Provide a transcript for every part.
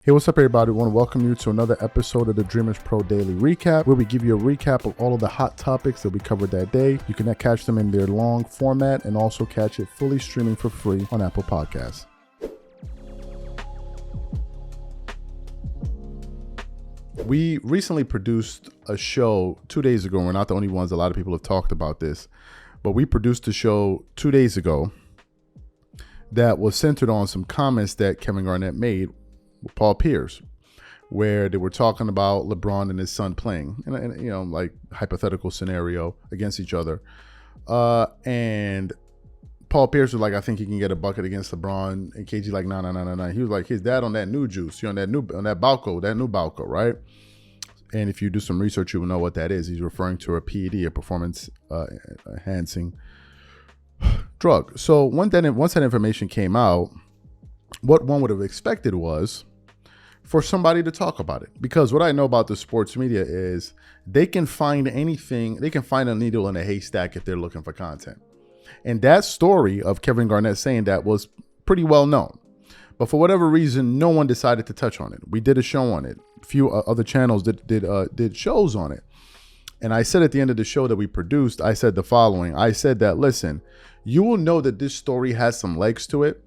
Hey, what's up, everybody? I want to welcome you to another episode of the Dreamerspro Daily Recap, where we give you a recap of all of the hot topics that we covered that day. You can catch them in their long format and also catch it fully streaming for free on Apple Podcasts. We recently produced a show 2 days ago. We're not the only ones. A lot of people have talked about this, but we produced a show 2 days ago that was centered on some comments that Kevin Garnett made with Paul Pierce, where they were talking about LeBron and his son playing, and like hypothetical scenario against each other. And Paul Pierce was like, I think he can get a bucket against LeBron. And KG like, no. He was like, his dad on that new juice, on that new Balco, right? And if you do some research, you will know what that is. He's referring to a PED, a performance enhancing drug. So once that information came out, what one would have expected was for somebody to talk about it. Because what I know about the sports media is they can find anything, they can find a needle in a haystack if they're looking for content. And that story of Kevin Garnett saying that was pretty well known. But for whatever reason, no one decided to touch on it. We did a show on it. A few other channels did shows on it. And I said at the end of the show that we produced, I said the following. I said that, listen, you will know that this story has some legs to it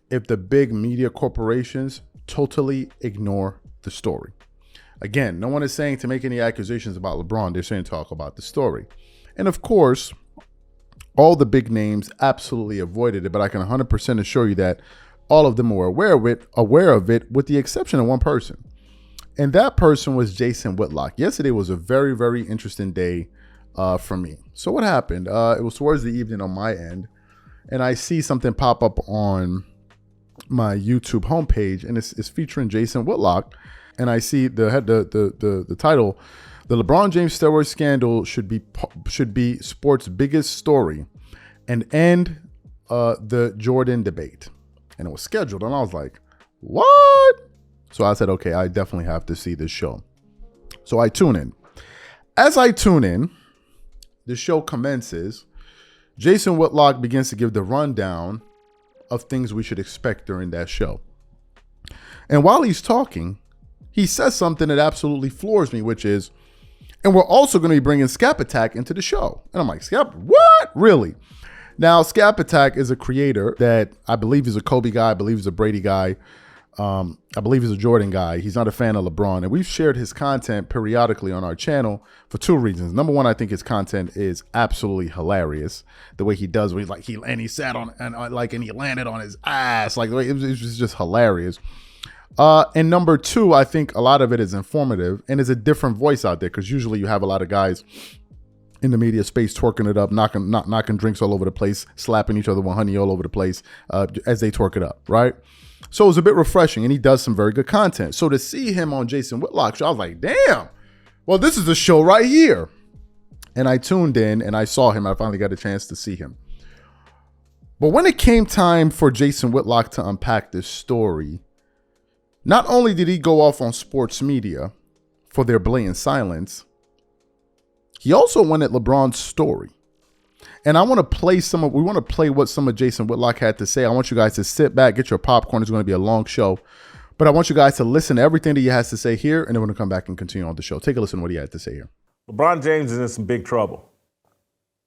if the big media corporations totally ignore the story. Again, no one is saying to make any accusations about LeBron. They're saying talk about the story. And of course, all the big names absolutely avoided it, but I can 100% assure you that all of them were aware of it with the exception of one person. And that person was Jason Whitlock. Yesterday was a very, very interesting day for me. So what happened? It was towards the evening on my end, and I see something pop up on my YouTube homepage, and it's featuring Jason Whitlock, and I see the title: "The LeBron James steroid scandal should be sports' biggest story, and end the Jordan debate." And it was scheduled, and I was like, "What?" So I said, "Okay, I definitely have to see this show." So I tune in. As I tune in, the show commences. Jason Whitlock begins to give the rundown of things we should expect during that show. And while he's talking, he says something that absolutely floors me, which is, and we're also going to be bringing Scap Attack into the show. And I'm like, Scap, what? Really? Now, Scap Attack is a creator that I believe is a Kobe guy. I believe he's a Brady guy. I believe he's a Jordan guy. He's not a fan of LeBron. And we've shared his content periodically on our channel for two reasons. Number one, I think his content is absolutely hilarious. The way he does, where he sat on and he landed on his ass. Like, it was just hilarious. And number two, I think a lot of it is informative and is a different voice out there, because usually you have a lot of guys in the media space twerking it up, knocking drinks all over the place, slapping each other with honey all over the place as they twerk it up, right? So it was a bit refreshing, and he does some very good content. So to see him on Jason Whitlock's show, I was like, damn, well, this is the show right here. And I tuned in and I saw him. I finally got a chance to see him. But when it came time for Jason Whitlock to unpack this story, not only did he go off on sports media for their blatant silence, he also went at LeBron's story. And we want to play what some of Jason Whitlock had to say. I want you guys to sit back, get your popcorn. It's going to be a long show, but I want you guys to listen to everything that he has to say here, and then we're going to come back and continue on the show. Take a listen to what he had to say here. LeBron James is in some big trouble.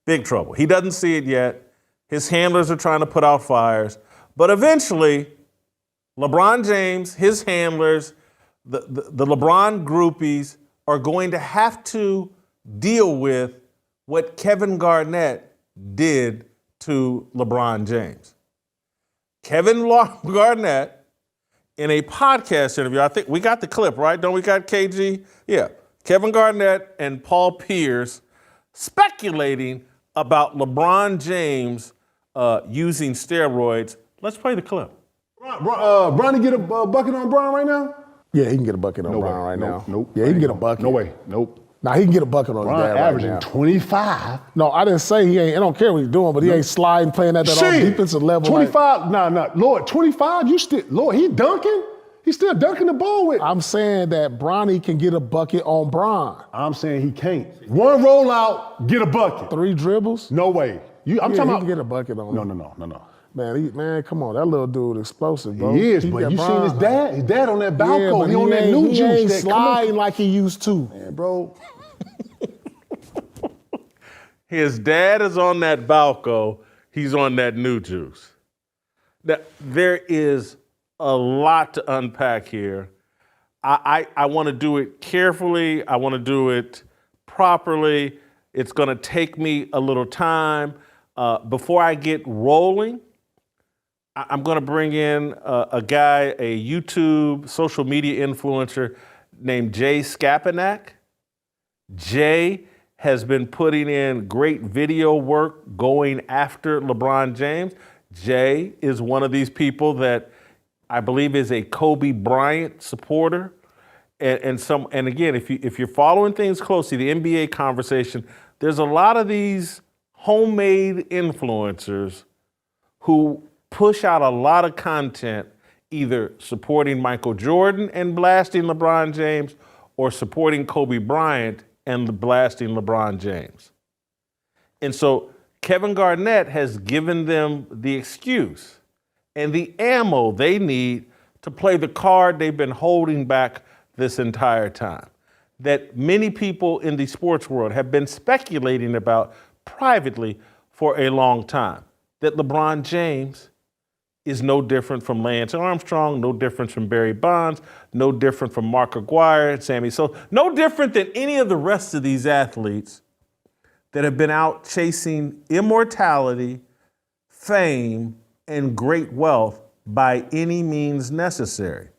Big trouble. He doesn't see it yet. His handlers are trying to put out fires, but eventually LeBron James, his handlers, the LeBron groupies are going to have to deal with what Kevin Garnett did to LeBron James. Kevin Garnett, in a podcast interview, I think we got the clip, right? Don't we got KG? Yeah. Kevin Garnett and Paul Pierce speculating about LeBron James using steroids. Let's play the clip. Bronny get a bucket on Bron right now? Yeah, he can get a bucket on Bron right now. Nope. Yeah, he can get a bucket. No way. Nope. Nah, he can get a bucket on his Bron dad right averaging now. 25. No, I didn't say he ain't. I don't care what he's doing, but he ain't sliding, playing at that all defensive level. 25. Nah. Lord, 25. Lord, he dunking. He's still dunking the ball with. I'm saying that Bronny can get a bucket on Bron. I'm saying he can't. One rollout, get a bucket. 3 dribbles? No way. I'm talking he about. can get a bucket on him. No. Man, come on, that little dude explosive, bro. He is, but got you seen Bron- his dad? His dad on that balcony. but he on that new he juice. ain't That, sliding like he used to. Man, bro. His dad is on that balcony. He's on that new juice. There is a lot to unpack here. I want to do it carefully. I want to do it properly. It's going to take me a little time. Before I get rolling, I'm going to bring in a guy, a YouTube social media influencer named Jay Skapanak. Jay has been putting in great video work going after LeBron James. Jay is one of these people that I believe is a Kobe Bryant supporter. And again, if you're following things closely, the NBA conversation, there's a lot of these homemade influencers who push out a lot of content, either supporting Michael Jordan and blasting LeBron James or supporting Kobe Bryant and blasting LeBron James. And so Kevin Garnett has given them the excuse and the ammo they need to play the card they've been holding back this entire time, that many people in the sports world have been speculating about privately for a long time, that LeBron James is no different from Lance Armstrong, no different from Barry Bonds, no different from Mark Aguirre, Sammy Sosa, no different than any of the rest of these athletes that have been out chasing immortality, fame, and great wealth by any means necessary.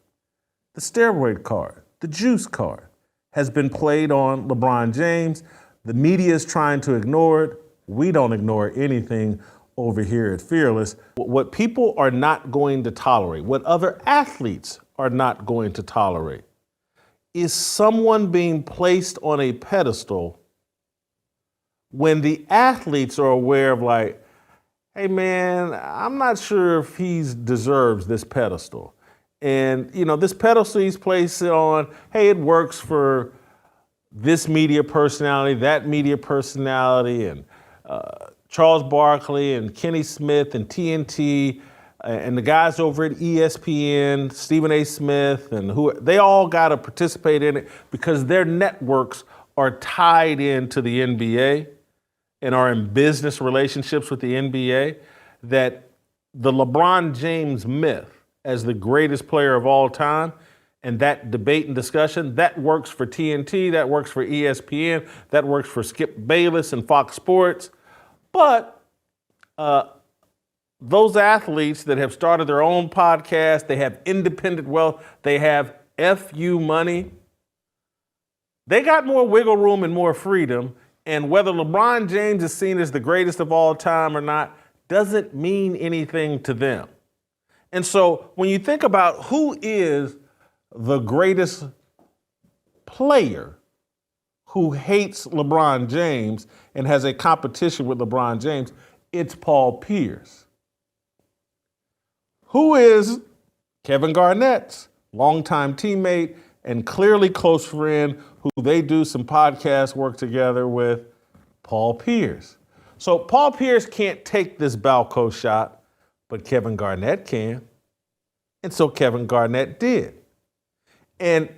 The steroid card, the juice card, has been played on LeBron James. The media is trying to ignore it. We don't ignore anything over here at Fearless. What people are not going to tolerate, what other athletes are not going to tolerate, is someone being placed on a pedestal when the athletes are aware of, like, hey man, I'm not sure if he deserves this pedestal. And this pedestal he's placed it on, hey, it works for this media personality, that media personality, and Charles Barkley and Kenny Smith and TNT and the guys over at ESPN, Stephen A. Smith, and they all got to participate in it because their networks are tied into the NBA and are in business relationships with the NBA, that the LeBron James myth as the greatest player of all time and that debate and discussion, that works for TNT, that works for ESPN, that works for Skip Bayless and Fox Sports. But those athletes that have started their own podcast, they have independent wealth, they have FU money, they got more wiggle room and more freedom. And whether LeBron James is seen as the greatest of all time or not doesn't mean anything to them. And so when you think about who is the greatest player who hates LeBron James and has a competition with LeBron James, it's Paul Pierce. Who is Kevin Garnett's longtime teammate and clearly close friend who they do some podcast work together with? Paul Pierce. So Paul Pierce can't take this Balco shot, but Kevin Garnett can. And so Kevin Garnett did. And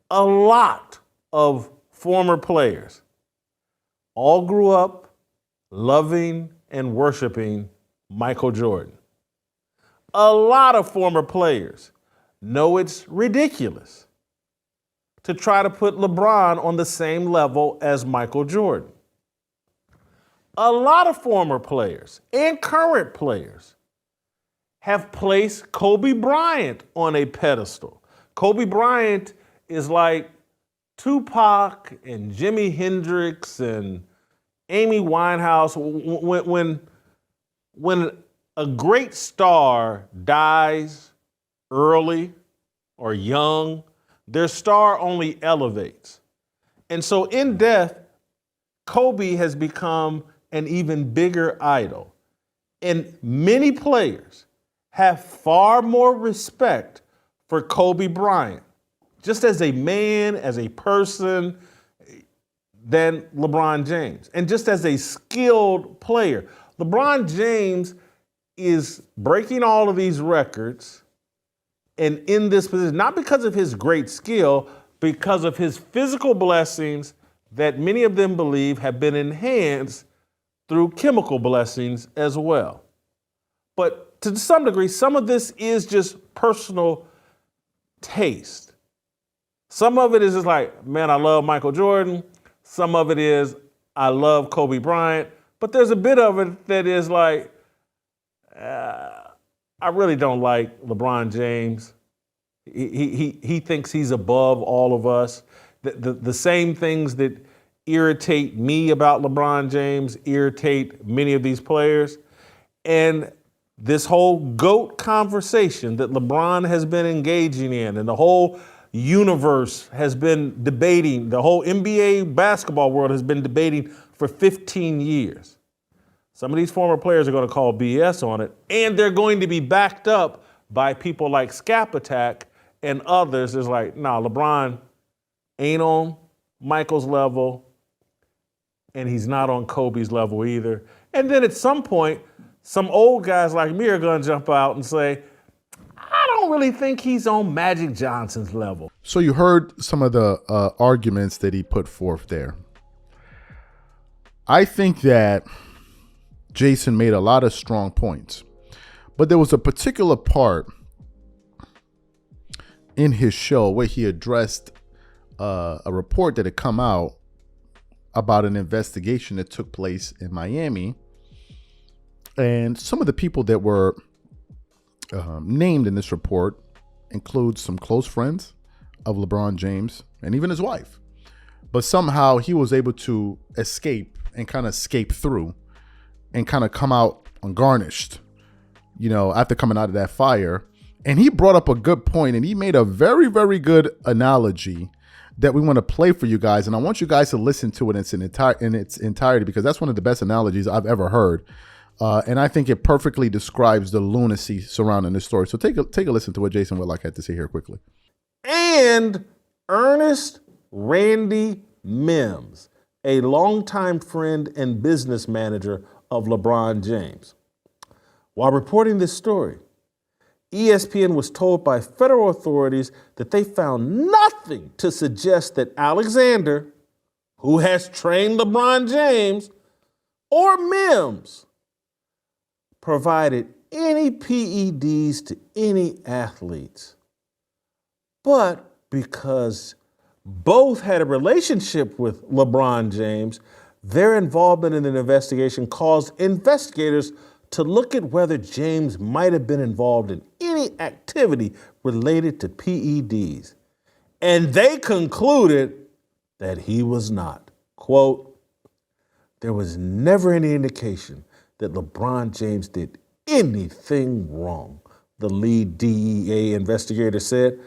a lot of former players all grew up loving and worshiping Michael Jordan. A lot of former players know it's ridiculous to try to put LeBron on the same level as Michael Jordan. A lot of former players and current players have placed Kobe Bryant on a pedestal. Kobe Bryant is like Tupac and Jimi Hendrix and Amy Winehouse. When a great star dies early or young, their star only elevates. And so in death, Kobe has become an even bigger idol. And many players have far more respect for Kobe Bryant, just as a man, as a person, than LeBron James. And just as a skilled player, LeBron James is breaking all of these records and in this position, not because of his great skill, because of his physical blessings that many of them believe have been enhanced through chemical blessings as well. But to some degree, some of this is just personal taste. Some of it is just like, man, I love Michael Jordan. Some of it is, I love Kobe Bryant. But there's a bit of it that is like, I really don't like LeBron James. He thinks he's above all of us. The same things that irritate me about LeBron James irritate many of these players. And this whole GOAT conversation that LeBron has been engaging in and the whole universe has been debating, the whole NBA basketball world has been debating for 15 years. Some of these former players are going to call BS on it, and they're going to be backed up by people like Scap Attack and others. It's like, nah, LeBron ain't on Michael's level, and he's not on Kobe's level either. And then at some point, some old guys like me are going to jump out and say, I don't really think he's on Magic Johnson's level. So you heard some of the arguments that he put forth there. I think that Jason made a lot of strong points, but there was a particular part in his show where he addressed a report that had come out about an investigation that took place in Miami. And some of the people that were named in this report include some close friends of LeBron James and even his wife. But somehow he was able to escape and kind of escape through and kind of come out ungarnished, after coming out of that fire. And he brought up a good point, and he made a very, very good analogy that we want to play for you guys. And I want you guys to listen to it in its entirety, because that's one of the best analogies I've ever heard. And I think it perfectly describes the lunacy surrounding this story. So take a listen to what Jason Whitlock had to say here quickly. And Ernest Randy Mims, a longtime friend and business manager of LeBron James. While reporting this story, ESPN was told by federal authorities that they found nothing to suggest that Alexander, who has trained LeBron James, or Mims, provided any PEDs to any athletes. But because both had a relationship with LeBron James, their involvement in an investigation caused investigators to look at whether James might have been involved in any activity related to PEDs. And they concluded that he was not. Quote, there was never any indication that LeBron James did anything wrong, the lead DEA investigator said.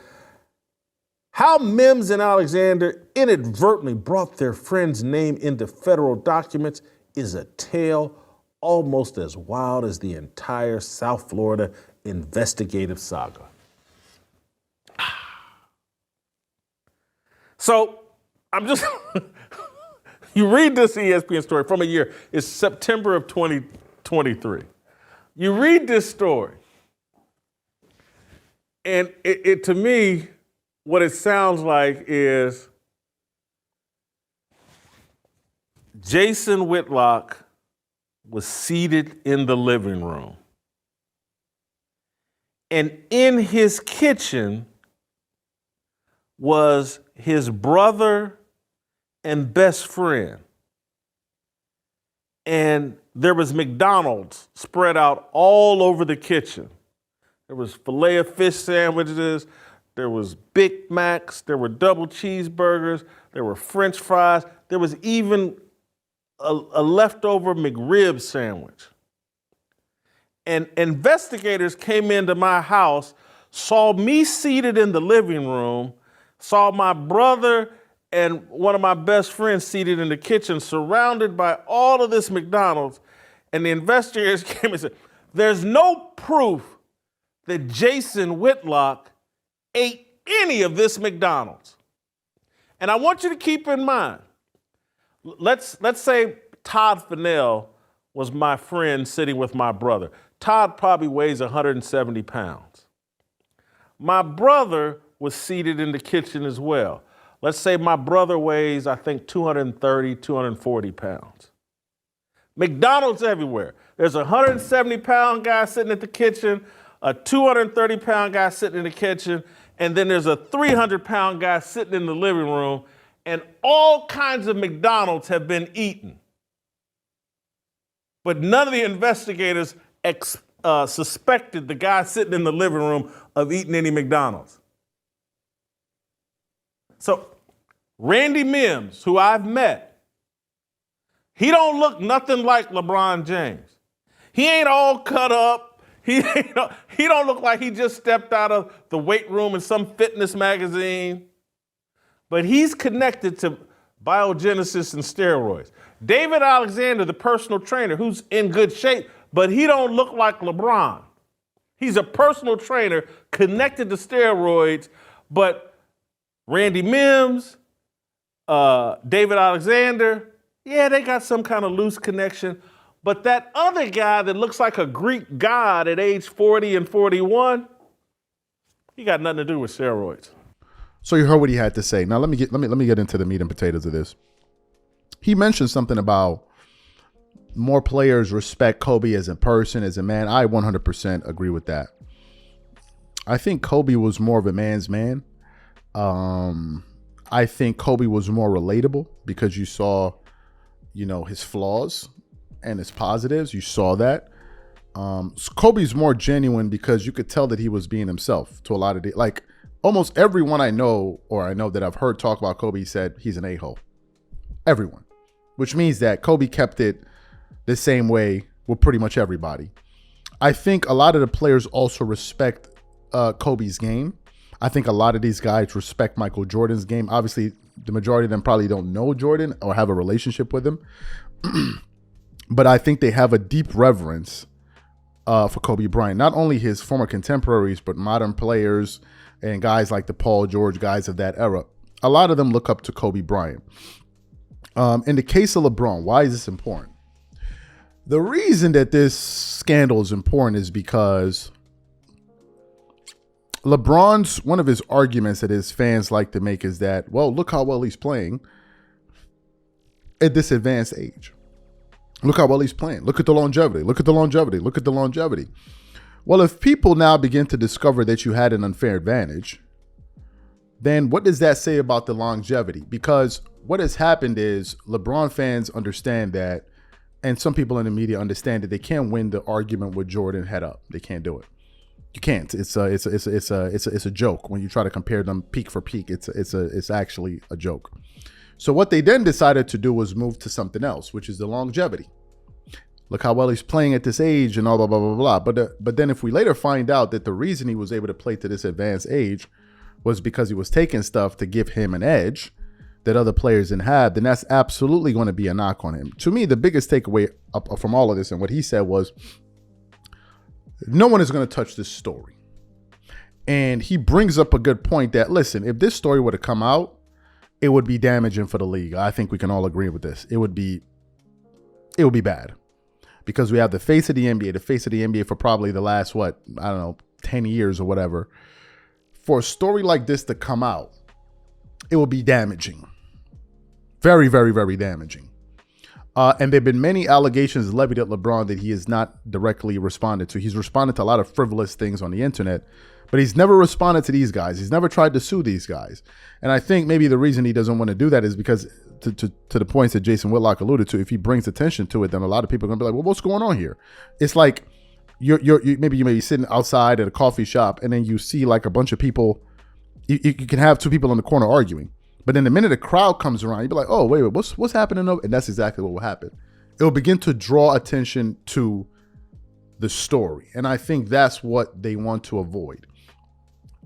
How Mims and Alexander inadvertently brought their friend's name into federal documents is a tale almost as wild as the entire South Florida investigative saga. So I'm just, you read this ESPN story from a year, it's September of 2023. You read this story, and it to me, what it sounds like is Jason Whitlock was seated in the living room. And in his kitchen was his brother and best friend. And there was McDonald's spread out all over the kitchen. There was filet of fish sandwiches, there was Big Macs, there were double cheeseburgers, there were French fries, there was even a leftover McRib sandwich. And investigators came into my house, saw me seated in the living room, saw my brother and one of my best friends seated in the kitchen, surrounded by all of this McDonald's. And the investigators came and said, there's no proof that Jason Whitlock ate any of this McDonald's. And I want you to keep in mind, let's say Todd Fennell was my friend sitting with my brother. Todd probably weighs 170 pounds. My brother was seated in the kitchen as well. Let's say my brother weighs, I think, 230, 240 pounds. McDonald's everywhere. There's a 170-pound guy sitting at the kitchen, a 230-pound guy sitting in the kitchen, and then there's a 300-pound guy sitting in the living room, and all kinds of McDonald's have been eaten. But none of the investigators suspected the guy sitting in the living room of eating any McDonald's. So Randy Mims, who I've met, he don't look nothing like LeBron James. He ain't all cut up. He don't look like he just stepped out of the weight room in some fitness magazine. But he's connected to biogenesis and steroids. David Alexander, the personal trainer, who's in good shape, but he don't look like LeBron. He's a personal trainer connected to steroids, but Randy Mims, David Alexander, yeah, they got some kind of loose connection. But that other guy that looks like a Greek god at age 40 and 41, he got nothing to do with steroids. So you heard what he had to say. Now let me get into the meat and potatoes of this. He mentioned something about more players respect Kobe as a person, as a man. I 100% agree with that. I think Kobe was more of a man's man. I think Kobe was more relatable because you saw, his flaws and his positives. You saw that. Kobe's more genuine because you could tell that he was being himself to a lot of almost everyone I know that I've heard talk about Kobe said he's an a-hole. Everyone. Which means that Kobe kept it the same way with pretty much everybody. I think a lot of the players also respect Kobe's game. I think a lot of these guys respect Michael Jordan's game. Obviously, the majority of them probably don't know Jordan or have a relationship with him. But I think they have a deep reverence for Kobe Bryant. Not only his former contemporaries, but modern players and guys like the Paul George guys of that era. A lot of them look up to Kobe Bryant. In the case of LeBron, why is this important? The reason that this scandal is important is because LeBron's, one of his arguments that his fans like to make is that, well, look how well he's playing at this advanced age. Look how well he's playing. Look at the longevity. Look at the longevity. Look at the longevity. Well, if people now begin to discover that you had an unfair advantage, then what does that say about the longevity? Because what has happened is LeBron fans understand that, and some people in the media understand that they can't win the argument with Jordan head up. They can't do it. You can't. It's a joke when you try to compare them peak for peak. It's actually a joke. So what they then decided to do was move to something else, which is the longevity. Look how well he's playing at this age and all blah, blah, blah, blah. But then if we later find out that the reason he was able to play to this advanced age was because he was taking stuff to give him an edge that other players didn't have, then that's absolutely going to be a knock on him. To me, the biggest takeaway from all of this and what he said was, no one is going to touch this story. And he brings up a good point that, listen, if this story were to come out, it would be damaging for the league. I think we can all agree with this. It would be bad. Because we have the face of the NBA for probably the last, 10 years or whatever. For a story like this to come out, it will be damaging. Very, very, very damaging. And there have been many allegations levied at LeBron that he has not directly responded to. He's responded to a lot of frivolous things on the internet, but he's never responded to these guys. He's never tried to sue these guys. And I think maybe the reason he doesn't want to do that is because to the points that Jason Whitlock alluded to, if he brings attention to it, then a lot of people are going to be like, well, what's going on here? It's like you may be sitting outside at a coffee shop and then you see like a bunch of people. You can have two people in the corner arguing. But then the minute a crowd comes around, you'd be like, oh, wait, what's happening? And that's exactly what will happen. It will begin to draw attention to the story. And I think that's what they want to avoid.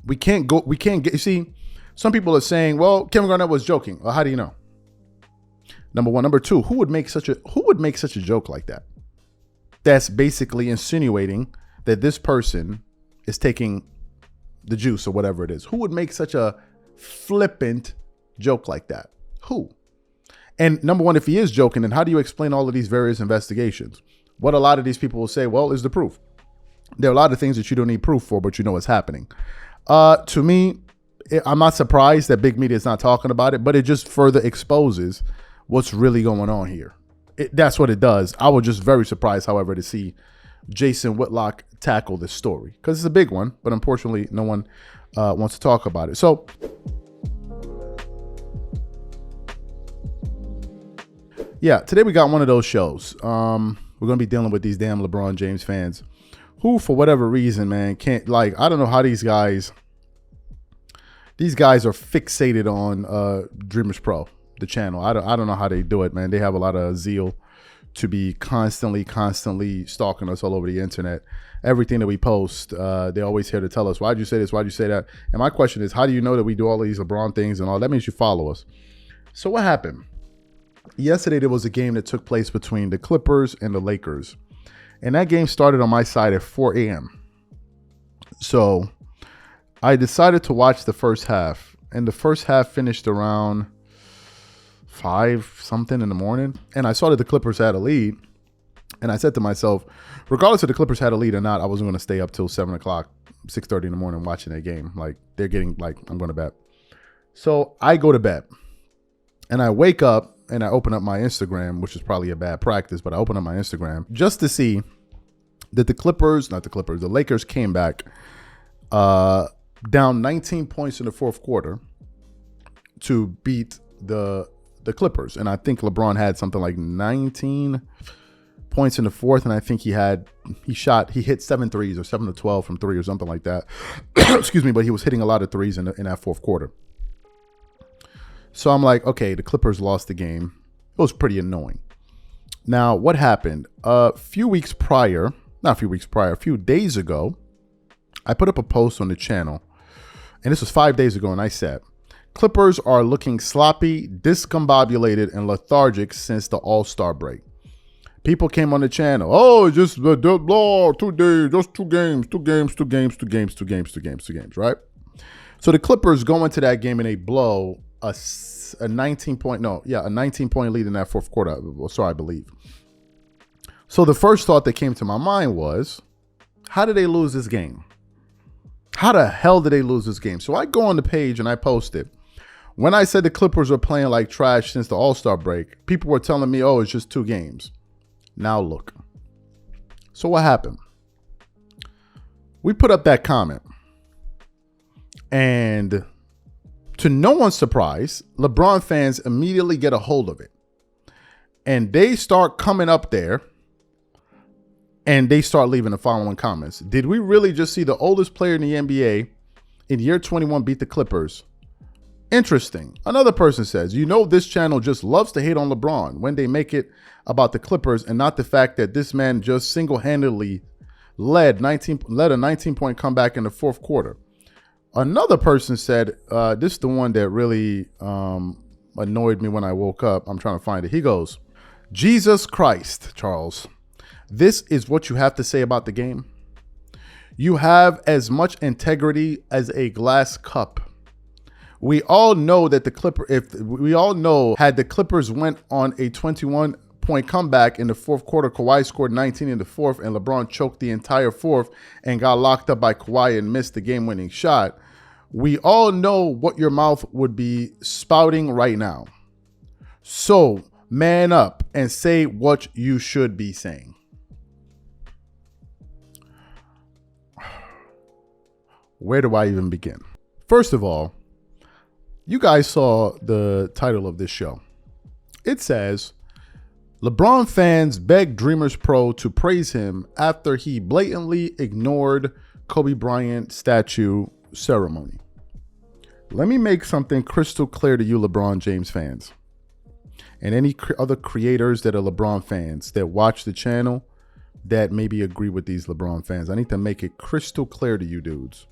You see, some people are saying, well, Kevin Garnett was joking. Well, how do you know? Number one. Number two, who would make such a joke like that? That's basically insinuating that this person is taking the juice or whatever it is. Who would make such a flippant joke like that? Who? And number one, if he is joking, then how do you explain all of these various investigations? What a lot of these people will say, well, is the proof. There are a lot of things that you don't need proof for, but you know what's happening. To me, I'm not surprised that big media is not talking about it, but it just further exposes what's really going on here. That's what it does. I was just very surprised, however, to see Jason Whitlock tackle this story because it's a big one, but unfortunately, no one wants to talk about it. So, yeah, today we got one of those shows. We're going to be dealing with these damn LeBron James fans who, for whatever reason, man, can't, like, I don't know how these guys are fixated on Dreamerspro, the channel. I don't know how they do it, man. They have a lot of zeal to be constantly stalking us all over the internet. Everything that we post, they're always here to tell us, why'd you say this? Why'd you say that? And my question is, how do you know that we do all of these LeBron things and all? That means you follow us. So what happened? Yesterday, there was a game that took place between the Clippers and the Lakers. And that game started on my side at 4 a.m. So I decided to watch the first half. And the first half finished around 5 something in the morning. And I saw that the Clippers had a lead. And I said to myself, regardless if the Clippers had a lead or not, I wasn't going to stay up till 7 o'clock, 6:30 in the morning watching that game. Like, they're getting, like, I'm going to bed. So I go to bed. And I wake up and I open up my Instagram, which is probably a bad practice, but I open up my Instagram just to see that the Lakers came back down 19 points in the fourth quarter to beat the Clippers. And I think LeBron had something like 19 points in the fourth. And I think he hit 7 threes or 7 to 12 from 3 or something like that. Excuse me. But he was hitting a lot of threes in that fourth quarter. So I'm like, okay, the Clippers lost the game. It was pretty annoying. Now, what happened? A few days ago, I put up a post on the channel, and this was 5 days ago, and I said, Clippers are looking sloppy, discombobulated, and lethargic since the All-Star break. People came on the channel, oh, just 2 days, just 2 games, right? So the Clippers go into that game and they blow a 19-point lead in that fourth quarter. So I believe. So the first thought that came to my mind was, how did they lose this game? How the hell did they lose this game? So I go on the page and I posted. When I said the Clippers were playing like trash since the All-Star break, people were telling me, oh, it's just 2 games. Now look. So what happened? We put up that comment. And to no one's surprise, LeBron fans immediately get a hold of it. And they start coming up there and they start leaving the following comments. Did we really just see the oldest player in the NBA in year 21 beat the Clippers? Interesting. Another person says, you know, this channel just loves to hate on LeBron when they make it about the Clippers and not the fact that this man just single-handedly led a 19-point comeback in the fourth quarter. Another person said, this is the one that really annoyed me when I woke up. I'm trying to find it. He goes, Jesus Christ, Charles, this is what you have to say about the game? You have as much integrity as a glass cup. We all know that had the Clippers went on a 21-point comeback in the fourth quarter, Kawhi scored 19 in the fourth, and LeBron choked the entire fourth and got locked up by Kawhi and missed the game-winning shot. We all know what your mouth would be spouting right now. So man up and say what you should be saying. Where do I even begin? First of all, you guys saw the title of this show. It says, LeBron fans beg Dreamerspro to praise him after he blatantly ignored Kobe Bryant statue ceremony. Let me make something crystal clear to you LeBron James fans and any other creators that are LeBron fans that watch the channel that maybe agree with these LeBron fans. I need to make it crystal clear to you dudes.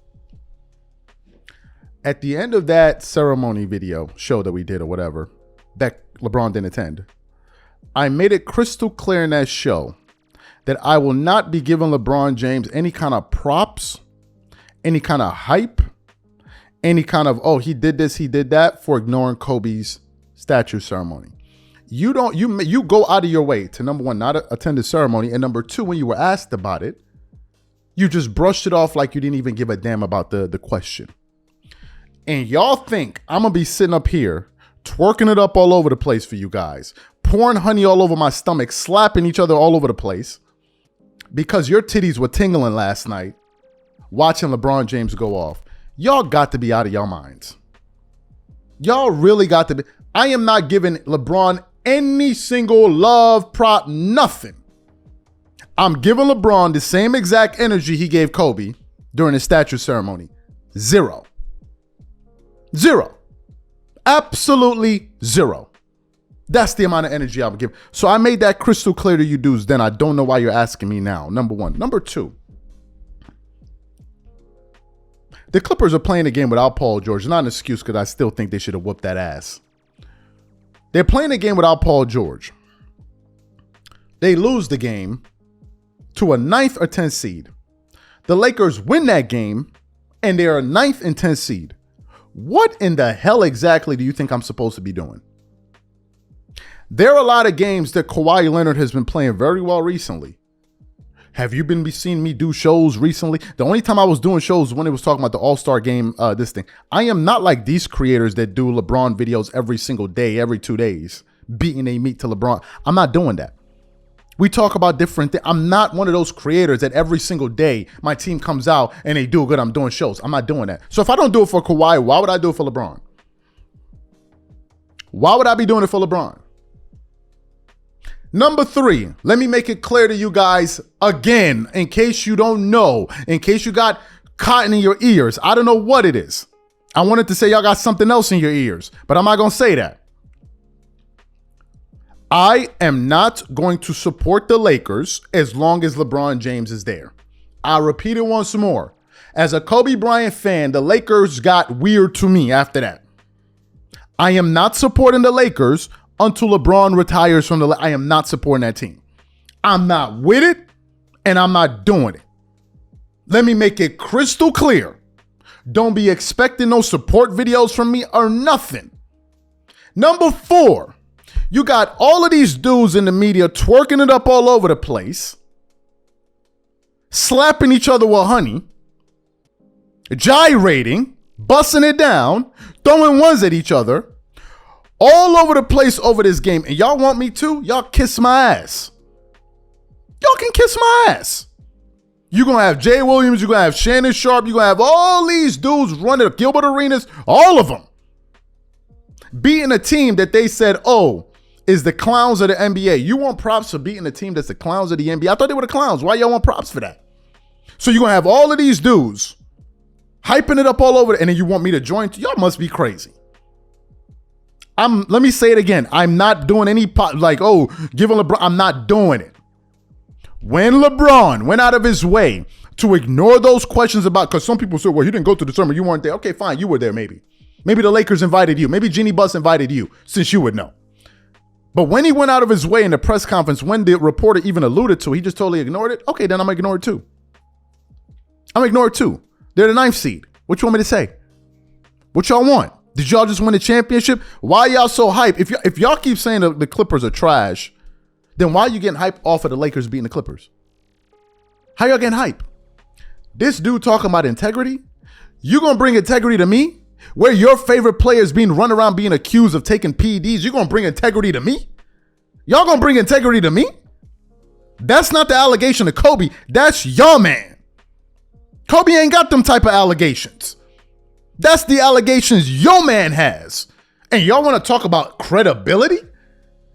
At the end of that ceremony video show that we did or whatever, that LeBron didn't attend, I made it crystal clear in that show that I will not be giving LeBron James any kind of props, any kind of hype, any kind of, oh, he did this, he did that for ignoring Kobe's statue ceremony. You go out of your way to, number one, not attend the ceremony. And number two, when you were asked about it, You just brushed it off like you didn't even give a damn about the question. And y'all think I'm going to be sitting up here twerking it up all over the place for you guys, pouring honey all over my stomach, slapping each other all over the place because your titties were tingling last night watching LeBron James go off. Y'all got to be out of your minds. Y'all really got to be. I am not giving LeBron any single love, prop, nothing. I'm giving LeBron the same exact energy he gave Kobe during his statue ceremony. Zero. Absolutely zero. That's the amount of energy I'm giving. So I made that crystal clear to you dudes then. I don't know why you're asking me now. Number one. Number two. The Clippers are playing a game without Paul George. Not an excuse because I still think they should have whooped that ass. They're playing a game without Paul George. They lose the game to a 9th or 10th seed. The Lakers win that game, and they're a 9th and 10th seed. What in the hell exactly do you think I'm supposed to be doing? There are a lot of games that Kawhi Leonard has been playing very well recently. Have you been seeing me do shows recently? The only time I was doing shows when it was talking about the All-Star game, this thing. I am not like these creators that do LeBron videos every single day, every 2 days, beating a meat to LeBron. I'm not doing that. We talk about different things. I'm not one of those creators that every single day my team comes out and they do good. I'm doing shows. I'm not doing that. So if I don't do it for Kawhi, why would I do it for LeBron? Why would I be doing it for LeBron? Number 3, let me make it clear to you guys again, in case you don't know, in case you got cotton in your ears. I don't know what it is. I wanted to say y'all got something else in your ears, but I'm not going to say that. I am not going to support the Lakers as long as LeBron James is there. I'll repeat it once more. As a Kobe Bryant fan, the Lakers got weird to me after that. I am not supporting the Lakers until LeBron retires from I am not supporting that team. I'm not with it, and I'm not doing it. Let me make it crystal clear. Don't be expecting no support videos from me or nothing. Number 4. You got all of these dudes in the media twerking it up all over the place, slapping each other with honey, gyrating, busting it down, throwing ones at each other, all over the place over this game. And y'all want me to? Y'all kiss my ass. Y'all can kiss my ass. You're going to have Jay Williams, you're going to have Shannon Sharp, you're going to have all these dudes running up, Gilbert Arenas, all of them, beating a team that they said, oh, is the clowns of the NBA. You want props for beating a team that's the clowns of the NBA? I thought they were the clowns. Why y'all want props for that? So you're going to have all of these dudes hyping it up all over, and then you want me to join? Y'all must be crazy. Let me say it again. I'm not doing any giving LeBron. I'm not doing it. When LeBron went out of his way to ignore those questions about, because some people say, well, he didn't go to the tournament. You weren't there. Okay, fine. You were there maybe. Maybe the Lakers invited you. Maybe Jeannie Buss invited you, since you would know. But when he went out of his way in the press conference, when the reporter even alluded to it, he just totally ignored it. Okay, then I'm going to ignore it too. I'm going to ignore it too. They're the 9th seed. What you want me to say? What y'all want? Did y'all just win the championship? Why y'all so hyped? If y'all keep saying the Clippers are trash, then why are you getting hyped off of the Lakers beating the Clippers? How y'all getting hyped? This dude talking about integrity? You going to bring integrity to me? Where your favorite player is being run around being accused of taking PEDs, you're going to bring integrity to me? Y'all going to bring integrity to me? That's not the allegation of Kobe. That's your man. Kobe ain't got them type of allegations. That's the allegations your man has. And y'all want to talk about credibility?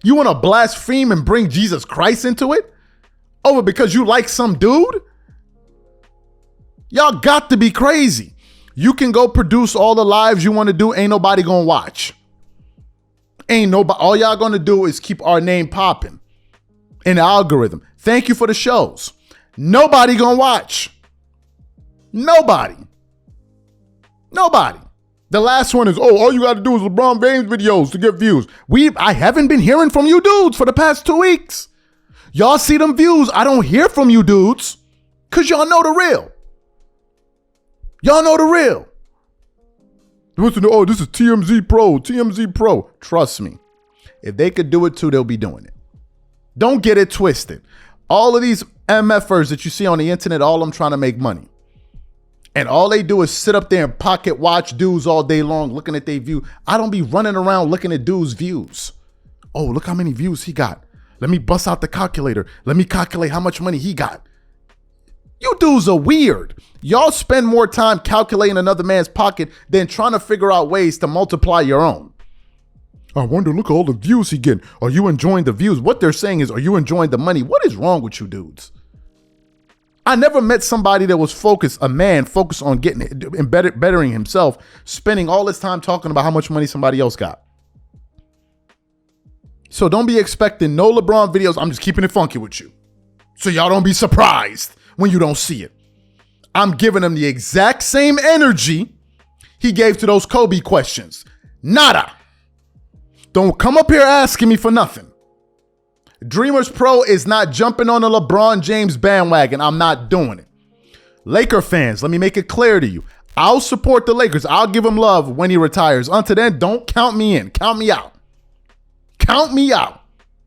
You want to blaspheme and bring Jesus Christ into it? Over because you like some dude? Y'all got to be crazy. You can go produce all the lives you want to do. Ain't nobody going to watch. Ain't nobody. All y'all going to do is keep our name popping in the algorithm. Thank you for the shows. Nobody going to watch. Nobody. The last one is, all you got to do is LeBron James videos to get views. I haven't been hearing from you dudes for the past 2 weeks. Y'all see them views. I don't hear from you dudes because y'all know the real. Y'all know the real. Listen, this is TMZ Pro. Trust me. If they could do it too, they'll be doing it. Don't get it twisted. All of these MFers that you see on the internet, all of them trying to make money. And all they do is sit up there and pocket watch dudes all day long looking at their view. I don't be running around looking at dudes' views. Oh, look how many views he got. Let me bust out the calculator. Let me calculate how much money he got. You dudes are weird. Y'all spend more time calculating another man's pocket than trying to figure out ways to multiply your own. I wonder, look at all the views he getting. Are you enjoying the views? What they're saying is, are you enjoying the money? What is wrong with you dudes? I never met somebody that was focused, a man focused on getting it and bettering himself, spending all his time talking about how much money somebody else got. So don't be expecting no LeBron videos. I'm just keeping it funky with you. So y'all don't be surprised when you don't see it. I'm giving him the exact same energy he gave to those Kobe questions. Nada. Don't come up here asking me for nothing. Dreamerspro is not jumping on the LeBron James bandwagon. I'm not doing it. Laker fans, let me make it clear to you. I'll support the Lakers. I'll give him love when he retires. Until then, don't count me in. Count me out. Count me out.